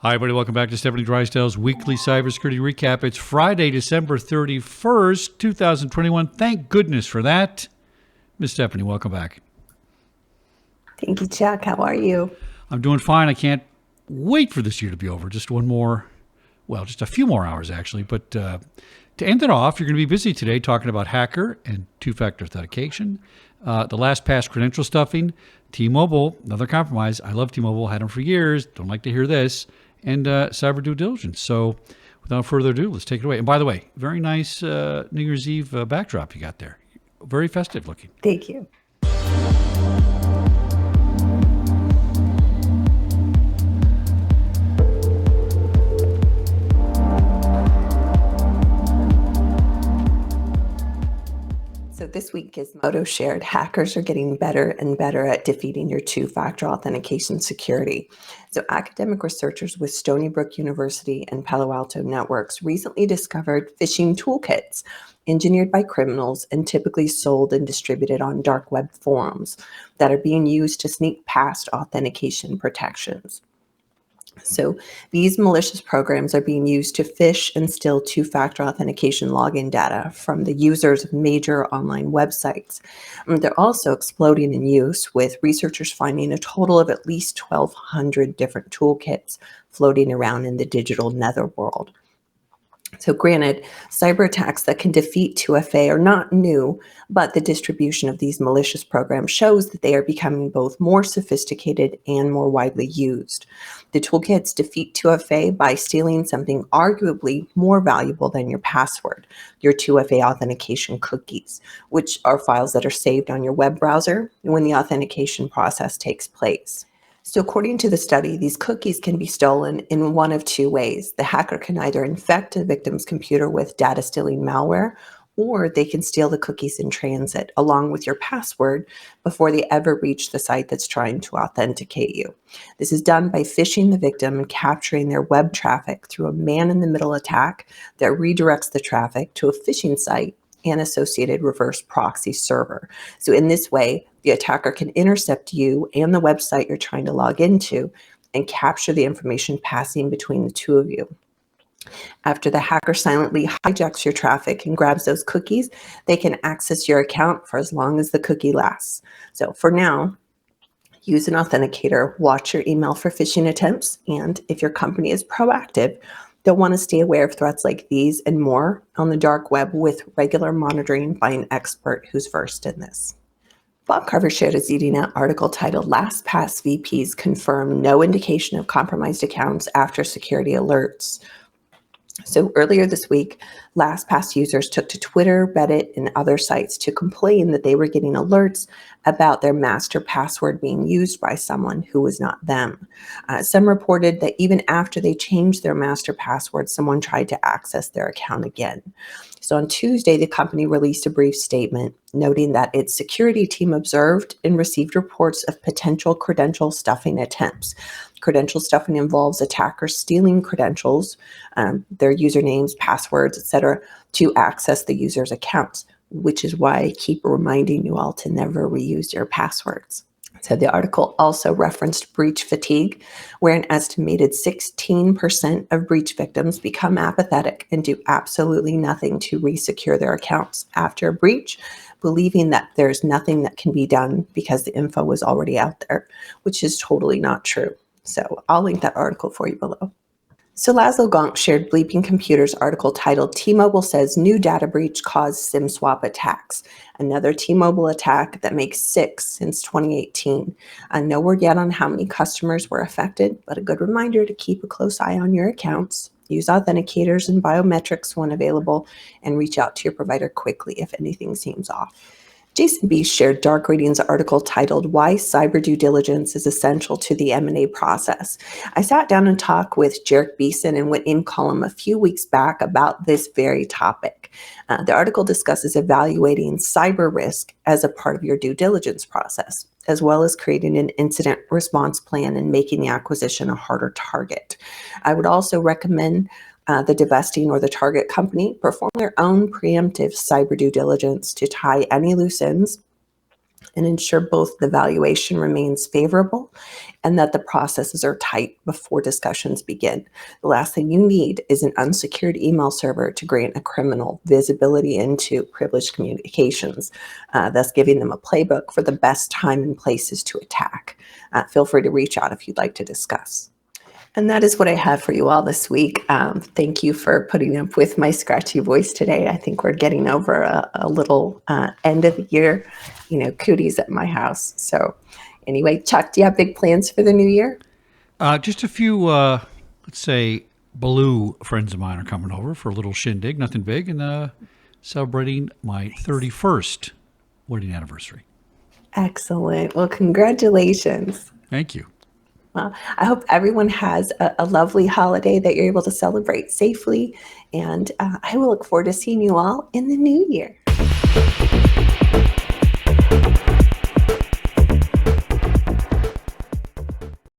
Hi, everybody. Welcome back to Stefanie Drysdale's weekly cybersecurity recap. It's Friday, December 31st, 2021. Thank goodness for that. Miss Stefanie, welcome back. Thank you, Chuck. How are you? I'm doing fine. I can't wait for this year to be over. Just just a few more hours, actually. But to end it off, you're going to be busy today talking about hacker and two-factor authentication, the LastPass credential stuffing, T-Mobile, another compromise. I love T-Mobile, had them for years. Don't like to hear this. And cyber due diligence. So without further ado, let's take it away. And by the way, very nice New Year's Eve backdrop you got there. Very festive looking. Thank you. So this week, Gizmodo shared hackers are getting better and better at defeating your two-factor authentication security. So academic researchers with Stony Brook University and Palo Alto Networks recently discovered phishing toolkits engineered by criminals and typically sold and distributed on dark web forums that are being used to sneak past authentication protections. So these malicious programs are being used to phish and steal two-factor authentication login data from the users of major online websites. They're also exploding in use, with researchers finding a total of at least 1,200 different toolkits floating around in the digital netherworld. So granted, cyber attacks that can defeat 2FA are not new, but the distribution of these malicious programs shows that they are becoming both more sophisticated and more widely used. The toolkits defeat 2FA by stealing something arguably more valuable than your password, your 2FA authentication cookies, which are files that are saved on your web browser when the authentication process takes place. So according to the study, these cookies can be stolen in one of two ways. The hacker can either infect a victim's computer with data stealing malware, or they can steal the cookies in transit along with your password before they ever reach the site that's trying to authenticate you. This is done by phishing the victim and capturing their web traffic through a man-in-the-middle attack that redirects the traffic to a phishing site and associated reverse proxy server. So in this way, the attacker can intercept you and the website you're trying to log into and capture the information passing between the two of you. After the hacker silently hijacks your traffic and grabs those cookies, they can access your account for as long as the cookie lasts. So for now, use an authenticator, watch your email for phishing attempts, and if your company is proactive, they'll want to stay aware of threats like these and more on the dark web with regular monitoring by an expert who's versed in this. Bob Carver shared a ZDNet article titled LastPass VPs Confirm No Indication of Compromised Accounts After Security Alerts. So earlier this week, LastPass users took to Twitter, Reddit, and other sites to complain that they were getting alerts about their master password being used by someone who was not them. Some reported that even after they changed their master password, someone tried to access their account again. So on Tuesday, the company released a brief statement noting that its security team observed and received reports of potential credential stuffing attempts. Credential stuffing involves attackers stealing credentials, their usernames, passwords, etc., to access the user's accounts, which is why I keep reminding you all to never reuse your passwords. So the article also referenced breach fatigue, where an estimated 16% of breach victims become apathetic and do absolutely nothing to resecure their accounts after a breach, believing that there's nothing that can be done because the info was already out there, which is totally not true. So I'll link that article for you below. So Laszlo Gonk shared Bleeping Computer's article titled T-Mobile Says New Data Breach Caused SIM Swap Attacks, another T-Mobile attack that makes 6 since 2018. No word yet on how many customers were affected, but a good reminder to keep a close eye on your accounts, use authenticators and biometrics when available, and reach out to your provider quickly if anything seems off. Jason B. shared Dark Reading's article titled Why Cyber Due Diligence is Essential to the M&A Process. I sat down and talked with Jarek Beeson and went in column a few weeks back about this very topic. The article discusses evaluating cyber risk as a part of your due diligence process, as well as creating an incident response plan and making the acquisition a harder target. I would also recommend the divesting or the target company perform their own preemptive cyber due diligence to tie any loose ends and ensure both the valuation remains favorable and that the processes are tight before discussions begin. The last thing you need is an unsecured email server to grant a criminal visibility into privileged communications, thus giving them a playbook for the best time and places to attack. Feel free to reach out if you'd like to discuss. And that is what I have for you all this week. Thank you for putting up with my scratchy voice today. I think we're getting over a little end of the year, cooties at my house. So anyway, Chuck, do you have big plans for the new year? Just a few, let's say, blue friends of mine are coming over for a little shindig, nothing big, and celebrating my 31st wedding anniversary. Excellent. Well, congratulations. Thank you. Well, I hope everyone has a lovely holiday that you're able to celebrate safely. And I will look forward to seeing you all in the new year.